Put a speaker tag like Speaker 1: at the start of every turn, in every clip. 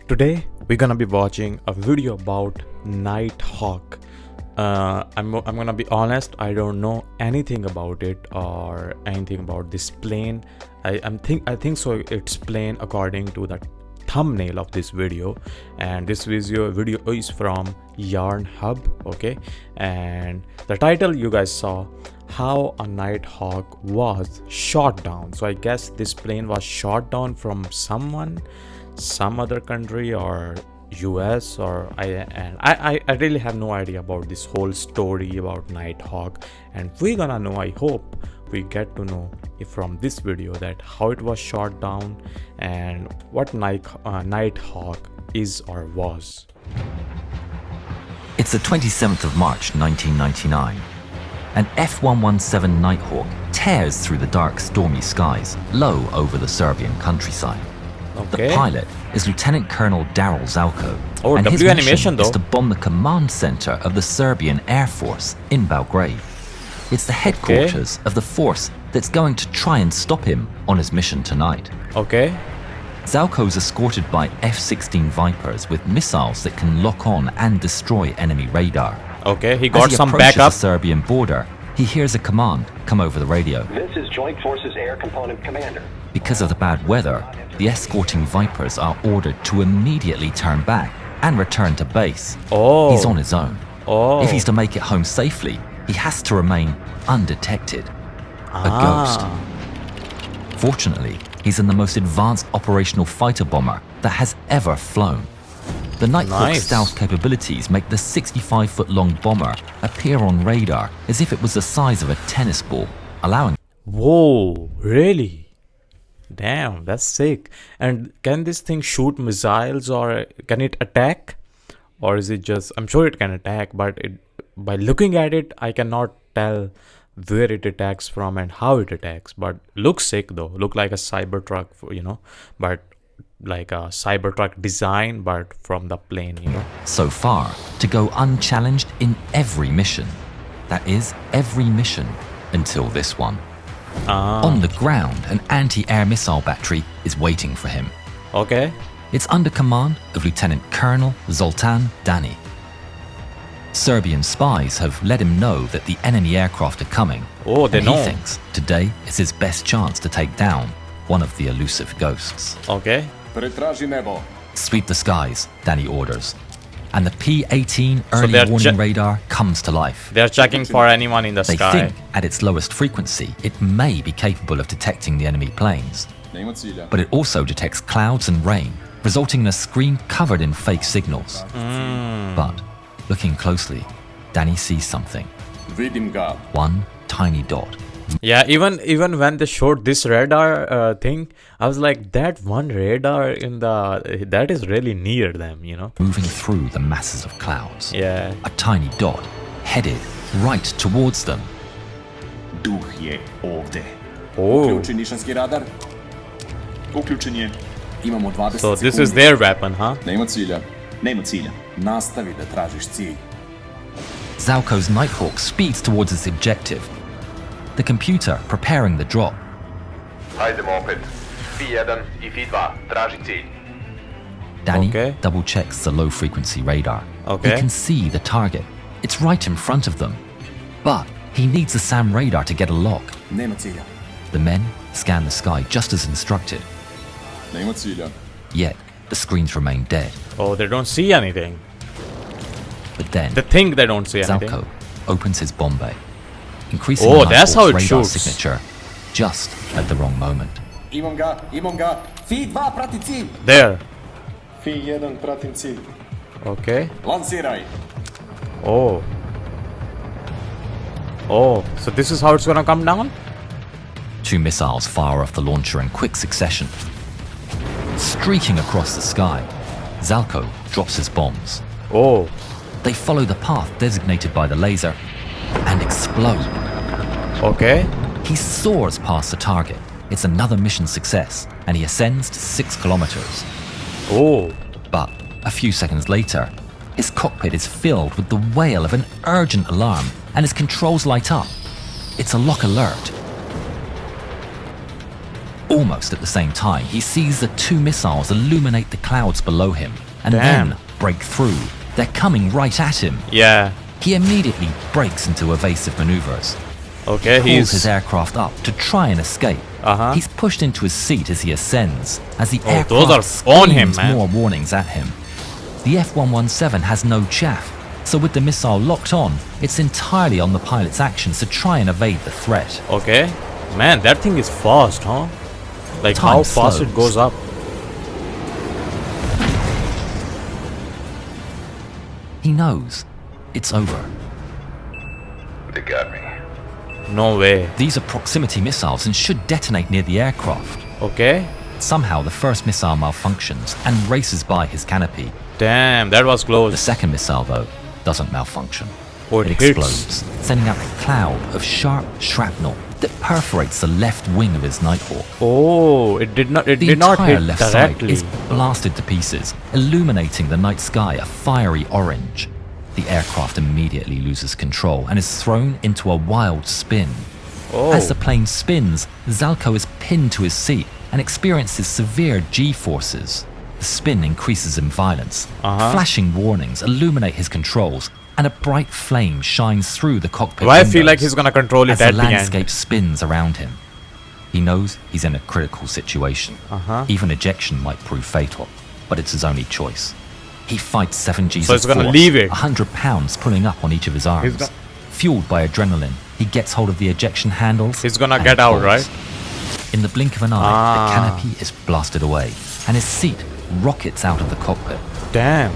Speaker 1: Today we're gonna be watching a video about Nighthawk. I'm gonna be honest, I don't know anything about it or anything about this plane. I think so it's plane according to the thumbnail of this video, and this video is from yarnhub. Okay, and the title you guys saw, how a Nighthawk was shot down. So I guess this plane was shot down from some other country or US, or I really have no idea about this whole story about Nighthawk, and we're gonna know, I hope we get to know from this video that how it was shot down and what Nighthawk is or was.
Speaker 2: It's the 27th of March 1999. An F-117 Nighthawk tears through the dark, stormy skies low over the Serbian countryside.
Speaker 1: Okay.
Speaker 2: The pilot is Lieutenant Colonel Daryl Zalko,
Speaker 1: Oh,
Speaker 2: and his
Speaker 1: W
Speaker 2: mission
Speaker 1: animation,
Speaker 2: is
Speaker 1: though.
Speaker 2: to bomb the command center of the Serbian Air Force in Belgrade. It's the headquarters of the force that's going to try and stop him on his mission tonight.
Speaker 1: Okay.
Speaker 2: Zalko's escorted by F-16 Vipers with missiles that can lock on and destroy enemy radar.
Speaker 1: Okay, he
Speaker 2: As
Speaker 1: got
Speaker 2: he
Speaker 1: some
Speaker 2: approaches
Speaker 1: backup.
Speaker 2: the Serbian border, he hears a command come over the radio.
Speaker 3: This is Joint Forces Air Component Commander.
Speaker 2: Because of the bad weather, the escorting Vipers are ordered to immediately turn back and return to base.
Speaker 1: Oh.
Speaker 2: He's on his own.
Speaker 1: Oh.
Speaker 2: If he's to make it home safely, he has to remain undetected. A ghost. Fortunately, he's in the most advanced operational fighter bomber that has ever flown. The Nighthawk's
Speaker 1: Nice.
Speaker 2: stealth capabilities make the 65-foot-long bomber appear on radar as if it was the size of a tennis ball, allowing
Speaker 1: Whoa, really? Damn, that's sick. And can this thing shoot missiles, or can it attack? Or is it just, I'm sure it can attack, but by looking at it, I cannot tell where it attacks from and how it attacks. But looks sick though. Look like a Cybertruck, but like a Cybertruck design, but from the plane,
Speaker 2: so far to go unchallenged in every mission. That is, every mission until this one. On the ground, an anti-air missile battery is waiting for him.
Speaker 1: Okay.
Speaker 2: It's under command of Lieutenant Colonel Zoltan Dani. Serbian spies have let him know that the enemy aircraft are coming.
Speaker 1: Oh, they
Speaker 2: and
Speaker 1: know.
Speaker 2: He thinks today is his best chance to take down one of the elusive ghosts.
Speaker 1: Okay.
Speaker 4: Pretraži nebo.
Speaker 2: Sweep the skies, Dani orders. And the P-18 early
Speaker 1: they're
Speaker 2: warning radar comes to life.
Speaker 1: They're checking for anyone in the
Speaker 2: They
Speaker 1: sky.
Speaker 2: think at its lowest frequency, it may be capable of detecting the enemy planes.
Speaker 4: Nema cilja.
Speaker 2: But it also detects clouds and rain, resulting in a screen covered in fake signals. But looking closely, Dani sees something.
Speaker 4: Vidim ga.
Speaker 2: One tiny dot.
Speaker 1: Yeah, even when they showed this radar thing, I was like, that one radar that is really near them,
Speaker 2: Moving through the masses of clouds.
Speaker 1: Yeah.
Speaker 2: A tiny dot headed right towards them.
Speaker 4: Duh je ovde.
Speaker 1: Oh.
Speaker 4: Uključi nišanski radar. Uključen je. Imamo 20
Speaker 1: So this
Speaker 4: sekundi.
Speaker 1: is their weapon, huh?
Speaker 4: Nema cilja. Nema cilja. Nastavi da tražiš cilj.
Speaker 2: Zalko's Nighthawk speeds towards its objective. The computer preparing the drop.
Speaker 5: Hajdemo opet. P1 I P2, traži cilj.
Speaker 2: Dani
Speaker 1: Okay.
Speaker 2: double checks the low frequency radar.
Speaker 1: Okay.
Speaker 2: He can see the target. It's right in front of them. But he needs the SAM radar to get a lock.
Speaker 4: Nema cilja.
Speaker 2: The men scan the sky just as instructed.
Speaker 4: Nema cilja.
Speaker 2: Yet, the screens remain dead.
Speaker 1: Oh, they don't see anything.
Speaker 2: But then,
Speaker 1: They think they don't see anything.
Speaker 2: Zalko opens his bomb bay, increasing
Speaker 1: Oh,
Speaker 2: the
Speaker 1: that's how
Speaker 2: Nighthawk's
Speaker 1: it
Speaker 2: radar
Speaker 1: shoots.
Speaker 2: signature just at the wrong moment.
Speaker 4: Imam ga. Fi2 prati cilj.
Speaker 1: There.
Speaker 4: Fi1 pratim cilj.
Speaker 1: Okay.
Speaker 4: Lansiraj.
Speaker 1: Oh. Oh, so this is how it's gonna come down?
Speaker 2: Two missiles fire off the launcher in quick succession. Streaking across the sky, Zalko drops his bombs.
Speaker 1: Oh.
Speaker 2: They follow the path designated by the laser and explode.
Speaker 1: Okay.
Speaker 2: He soars past the target. It's another mission success, and he ascends to 6 kilometers.
Speaker 1: Oh.
Speaker 2: But a few seconds later, his cockpit is filled with the wail of an urgent alarm, and his controls light up. It's a lock alert. Almost at the same time, he sees the two missiles illuminate the clouds below him and
Speaker 1: Damn.
Speaker 2: then break through. They're coming right at him.
Speaker 1: Yeah.
Speaker 2: He immediately breaks into evasive maneuvers.
Speaker 1: Okay,
Speaker 2: Pulls his aircraft up to try and escape.
Speaker 1: Uh-huh.
Speaker 2: He's pushed into his seat as he ascends, as the
Speaker 1: Oh, those
Speaker 2: aircraft
Speaker 1: are on him,
Speaker 2: screams
Speaker 1: man.
Speaker 2: more warnings at him. The F-117 has no chaff, so with the missile locked on, it's entirely on the pilot's actions to try and evade the threat.
Speaker 1: Okay. Man, that thing is fast, huh? Like
Speaker 2: Time
Speaker 1: how fast it
Speaker 2: slows.
Speaker 1: goes up.
Speaker 2: He knows it's over.
Speaker 5: They got me.
Speaker 1: No way.
Speaker 2: These are proximity missiles and should detonate near the aircraft.
Speaker 1: Okay.
Speaker 2: Somehow the first missile malfunctions and races by his canopy.
Speaker 1: Damn, that was
Speaker 2: The
Speaker 1: close.
Speaker 2: second missile, though, doesn't malfunction.
Speaker 1: Oh, it
Speaker 2: It
Speaker 1: hits.
Speaker 2: explodes, sending out a cloud of sharp shrapnel that perforates the left wing of his Nighthawk.
Speaker 1: Oh, it did not
Speaker 2: The
Speaker 1: did not
Speaker 2: entire
Speaker 1: hit
Speaker 2: left side
Speaker 1: directly.
Speaker 2: is blasted to pieces, illuminating the night sky a fiery orange. The aircraft immediately loses control and is thrown into a wild spin.
Speaker 1: Oh.
Speaker 2: As the plane spins, Zalko is pinned to his seat and experiences severe G-forces. The spin increases in violence. Flashing warnings illuminate his controls, and a bright flame shines through the cockpit
Speaker 1: Why I feel like
Speaker 2: windows
Speaker 1: he's gonna control it
Speaker 2: as
Speaker 1: at
Speaker 2: the
Speaker 1: the end.
Speaker 2: landscape spins around him. He knows he's in a critical situation. Even ejection might prove fatal, but it's his only choice. He fights 7 Gs
Speaker 1: So he's
Speaker 2: of
Speaker 1: gonna
Speaker 2: force,
Speaker 1: leave it.
Speaker 2: 100 pounds pulling up on each of his arms.
Speaker 1: go-
Speaker 2: Fueled by adrenaline, he gets hold of the ejection handles.
Speaker 1: He's gonna
Speaker 2: and
Speaker 1: get
Speaker 2: he
Speaker 1: out,
Speaker 2: pulls.
Speaker 1: right?
Speaker 2: In the blink of an eye, the canopy is blasted away, and his seat rockets out of the cockpit.
Speaker 1: Damn.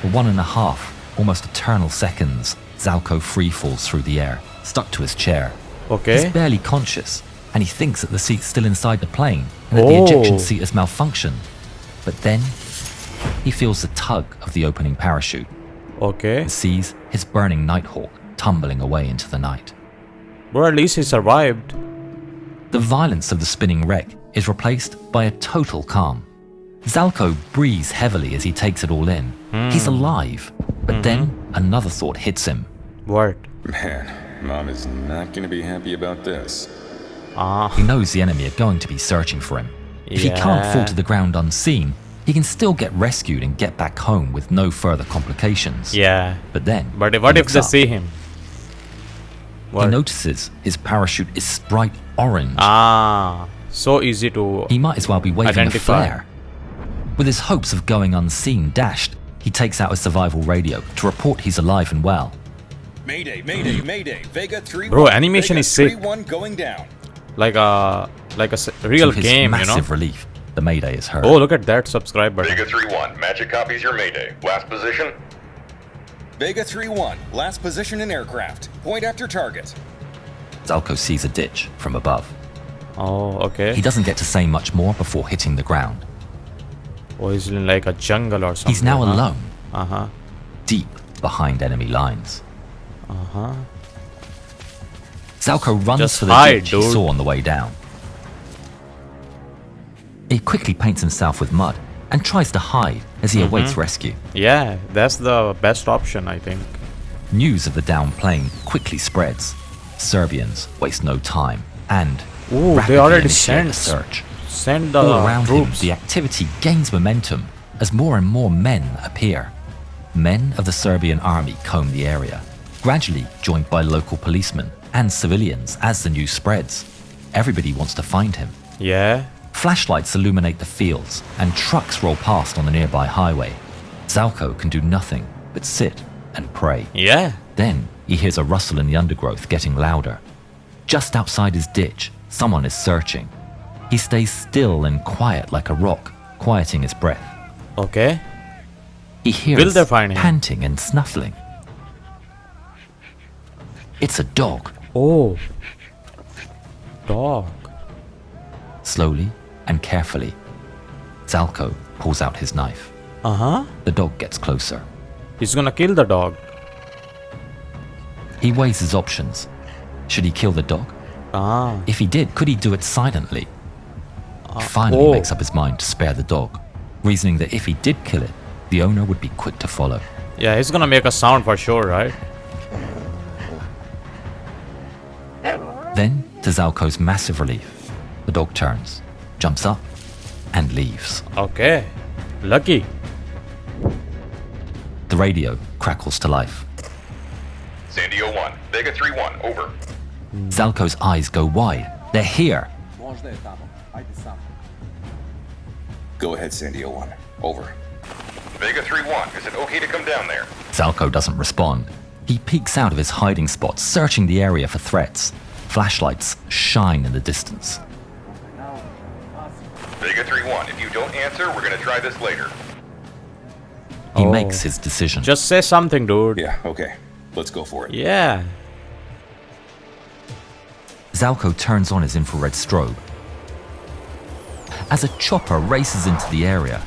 Speaker 2: For 1.5, almost eternal seconds, Zalko free falls through the air, stuck to his chair.
Speaker 1: Okay.
Speaker 2: He's barely conscious, and he thinks that the seat's still inside the plane and that the
Speaker 1: Oh.
Speaker 2: ejection seat has malfunctioned. But then, he feels the tug of the opening parachute
Speaker 1: Okay.
Speaker 2: and sees his burning Nighthawk tumbling away into the night.
Speaker 1: Bro, at least he survived.
Speaker 2: The violence of the spinning wreck is replaced by a total calm. Zalko breathes heavily as he takes it all in. He's alive, but then another thought hits him.
Speaker 1: What?
Speaker 6: Man, Mom is not gonna be happy about this.
Speaker 2: He knows the enemy are going to be searching for him. If he can't fall
Speaker 1: Yeah.
Speaker 2: to the ground unseen, he can still get rescued and get back home with no further complications.
Speaker 1: Yeah.
Speaker 2: But then,
Speaker 1: But
Speaker 2: he
Speaker 1: what if
Speaker 2: looks
Speaker 1: they
Speaker 2: up.
Speaker 1: see him?
Speaker 2: He
Speaker 1: What?
Speaker 2: notices his parachute is bright orange.
Speaker 1: So easy to
Speaker 2: He might as well be waving
Speaker 1: identify.
Speaker 2: a flare. With his hopes of going unseen dashed, he takes out a survival radio to report he's alive and well.
Speaker 7: Mayday, mayday, mayday. Vega 3-1.
Speaker 1: Bro, animation
Speaker 7: Vega
Speaker 1: is sick.
Speaker 7: 3-1 going down.
Speaker 1: like a real
Speaker 2: To his
Speaker 1: game, you know.
Speaker 2: massive relief, the mayday is heard.
Speaker 1: Oh, look at that subscribe button.
Speaker 5: Vega 3-1, Magic copies your mayday. Last position?
Speaker 7: Vega 3-1. Last position in aircraft. Point after target.
Speaker 2: Zalko sees a ditch from above.
Speaker 1: Oh, okay.
Speaker 2: He doesn't get to say much more before hitting the ground.
Speaker 1: Oh, he's in like a jungle or something.
Speaker 2: He's now
Speaker 1: huh?
Speaker 2: alone,
Speaker 1: Uh-huh.
Speaker 2: deep behind enemy lines. Zalko runs
Speaker 1: Just
Speaker 2: for the
Speaker 1: hide,
Speaker 2: ditch he
Speaker 1: dude.
Speaker 2: saw on the way down. He quickly paints himself with mud and tries to hide as he awaits rescue.
Speaker 1: Yeah, that's the best option, I think.
Speaker 2: News of the downed plane quickly spreads. Serbians waste no time and
Speaker 1: Ooh, they
Speaker 2: rapidly
Speaker 1: already
Speaker 2: initiate a
Speaker 1: sent
Speaker 2: search.
Speaker 1: Send the
Speaker 2: All around him,
Speaker 1: troops.
Speaker 2: the activity gains momentum as more and more men appear. Men of the Serbian army comb the area, gradually joined by local policemen and civilians as the news spreads. Everybody wants to find him.
Speaker 1: Yeah.
Speaker 2: Flashlights illuminate the fields, and trucks roll past on the nearby highway. Zalko can do nothing but sit and pray.
Speaker 1: Yeah.
Speaker 2: Then he hears a rustle in the undergrowth getting louder. Just outside his ditch, someone is searching. He stays still and quiet like a rock, quieting his breath.
Speaker 1: Okay.
Speaker 2: He hears
Speaker 1: Will they find him?
Speaker 2: panting and snuffling. It's a dog.
Speaker 1: Oh. Dog.
Speaker 2: Slowly and carefully, Zalko pulls out his knife.
Speaker 1: Uh-huh.
Speaker 2: The dog gets closer.
Speaker 1: He's gonna kill the dog.
Speaker 2: He weighs his options. Should he kill the dog?
Speaker 1: Ah.
Speaker 2: If he did, could he do it silently? He finally
Speaker 1: oh.
Speaker 2: makes up his mind to spare the dog, reasoning that if he did kill it, the owner would be quick to follow.
Speaker 1: Yeah, he's gonna make a sound for sure, right?
Speaker 2: Then, to Zalko's massive relief, The dog turns, jumps up, and leaves.
Speaker 1: Okay. Lucky.
Speaker 2: The radio crackles to life.
Speaker 5: Sandio 1, Vega 3-1, over.
Speaker 2: Zalko's eyes go wide. They're here.
Speaker 7: Go ahead, Sandio 1. Over.
Speaker 5: Vega 3-1, is it okay to come down there?
Speaker 2: Zalko doesn't respond. He peeks out of his hiding spot, searching the area for threats. Flashlights shine in the distance.
Speaker 5: Vega 3-1, if you don't answer, we're gonna try this later.
Speaker 2: He makes his decision.
Speaker 1: Just say something, dude.
Speaker 7: Yeah, okay. Let's go for it.
Speaker 1: Yeah.
Speaker 2: Zalko turns on his infrared strobe. As a chopper races into the area,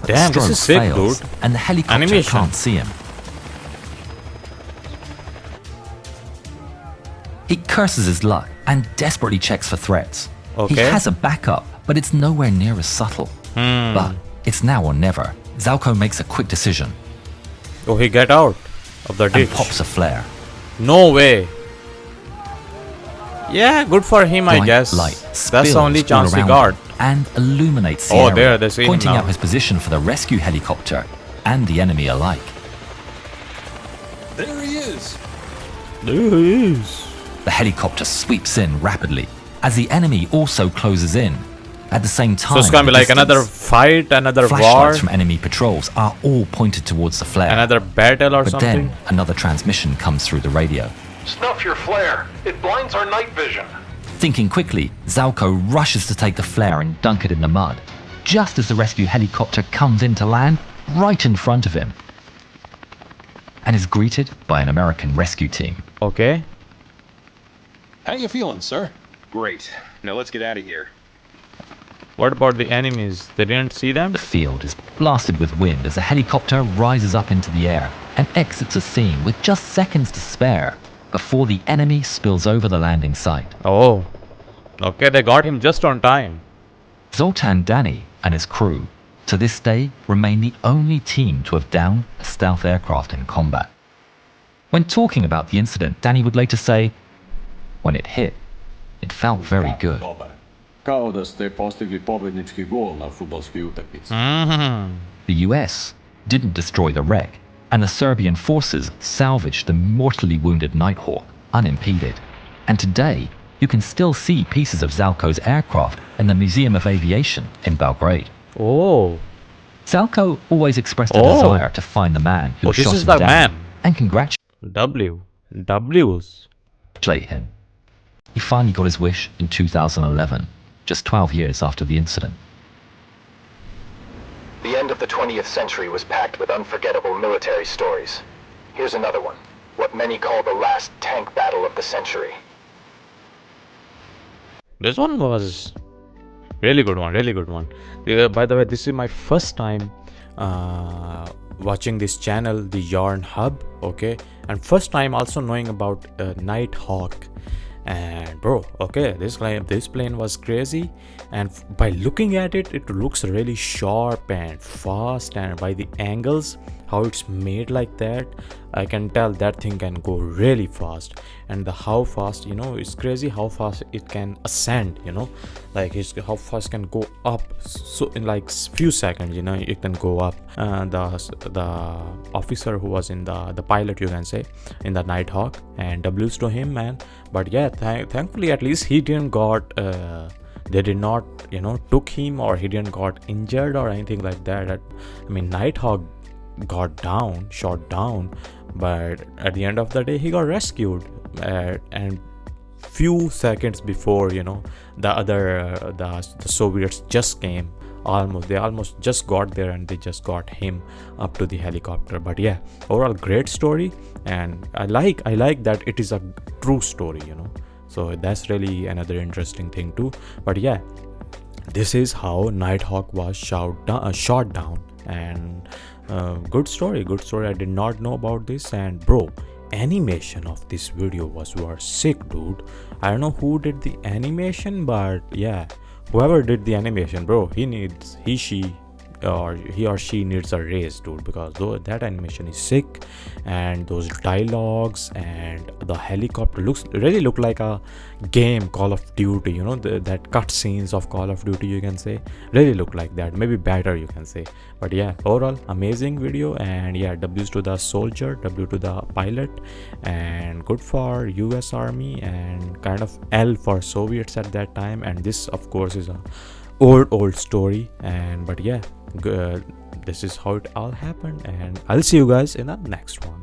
Speaker 1: Damn, this
Speaker 2: strobe
Speaker 1: is sick,
Speaker 2: fails,
Speaker 1: dude.
Speaker 2: and the helicopter
Speaker 1: Animation.
Speaker 2: can't see him. He curses his luck and desperately checks for threats. He
Speaker 1: Okay.
Speaker 2: has a backup, but it's nowhere near as subtle. But it's now or never. Zalko makes a quick decision
Speaker 1: Oh, he get out of the
Speaker 2: and
Speaker 1: ditch.
Speaker 2: pops a flare.
Speaker 1: No way. Yeah, good for him, I
Speaker 2: Bright
Speaker 1: guess.
Speaker 2: light
Speaker 1: That's the
Speaker 2: spills
Speaker 1: only
Speaker 2: all
Speaker 1: chance he
Speaker 2: around
Speaker 1: got.
Speaker 2: him and illuminates the
Speaker 1: Oh,
Speaker 2: area,
Speaker 1: there, they see him
Speaker 2: pointing
Speaker 1: now.
Speaker 2: out his position for the rescue helicopter and the enemy alike.
Speaker 7: There he is.
Speaker 1: There he is.
Speaker 2: The helicopter sweeps in rapidly as the enemy also closes in. At the same time,
Speaker 1: So it's gonna be
Speaker 2: in the
Speaker 1: like another
Speaker 2: distance,
Speaker 1: fight, another war,
Speaker 2: flashlights from enemy patrols are all pointed towards the flare.
Speaker 1: another battle or
Speaker 2: but
Speaker 1: something.
Speaker 2: then another transmission comes through the radio.
Speaker 5: Snuff your flare. It blinds our night vision.
Speaker 2: Thinking quickly, Zalko rushes to take the flare and dunk it in the mud, just as the rescue helicopter comes in to land right in front of him, and is greeted by an American rescue team.
Speaker 1: Okay.
Speaker 7: How you feeling, sir? Great. Now let's get out of here.
Speaker 1: What about the enemies? They didn't see them?
Speaker 2: The field is blasted with wind as the helicopter rises up into the air and exits the scene with just seconds to spare before the enemy spills over the landing site.
Speaker 1: Oh. Okay, they got him just on time.
Speaker 2: Zoltan Dani and his crew, to this day, remain the only team to have downed a stealth aircraft in combat. When talking about the incident, Dani would later say, "When it hit, it felt very good."
Speaker 8: Kao da ste postigli pobednički gol na fudbalskoj utakmici.
Speaker 2: The US didn't destroy the wreck, and the Serbian forces salvaged the mortally wounded Nighthawk unimpeded. And today, you can still see pieces of Zalko's aircraft in the Museum of Aviation in Belgrade.
Speaker 1: Oh.
Speaker 2: Zalko always expressed a
Speaker 1: Oh.
Speaker 2: desire to find the man who
Speaker 1: Oh, this
Speaker 2: shot
Speaker 1: is
Speaker 2: him
Speaker 1: the
Speaker 2: down
Speaker 1: man.
Speaker 2: and congratulate
Speaker 1: W's.
Speaker 2: him. He finally got his wish in 2011, just 12 years after the incident.
Speaker 3: The end of the 20th century was packed with unforgettable military stories. Here's another one. What many call the last tank battle of the century.
Speaker 1: This one was really good one, really good one. By the way, this is my first time watching this channel, the yarnhub, okay, and first time also knowing about Nighthawk. And bro, okay, this plane was crazy, and by looking at it, it looks really sharp and fast, and by the angles how it's made like that, I can tell that thing can go really fast. And the how fast, you know, it's crazy how fast it can ascend, you know, like how fast can go up. So in like few seconds, you know, it can go up. The officer who was in the pilot, you can say, in the Nighthawk, and W's to him, man. But yeah, thankfully at least he didn't got they did not, you know, took him, or he didn't got injured or anything like that. I mean, Nighthawk got down, shot down, but at the end of the day he got rescued, and few seconds before, you know, the Soviets just came. They almost just got there, and they just got him up to the helicopter. But yeah, overall great story, and I like that it is a true story, you know, so that's really another interesting thing too. But yeah, this is how Nighthawk was shot down, and good story. I did not know about this. And bro, animation of this video was sick, dude. I don't know who did the animation, but yeah, whoever did the animation, bro, she or she needs a raise, dude, because though that animation is sick, and those dialogues and the helicopter really look like a game, Call of Duty, you know, that cutscenes of Call of Duty, you can say, really look like that, maybe better, you can say. But yeah, overall amazing video, and yeah, W's to the soldier, W to the pilot, and good for US Army, and kind of L for Soviets at that time. And this of course is a old story, and but yeah, this is how it all happened, and I'll see you guys in the next one.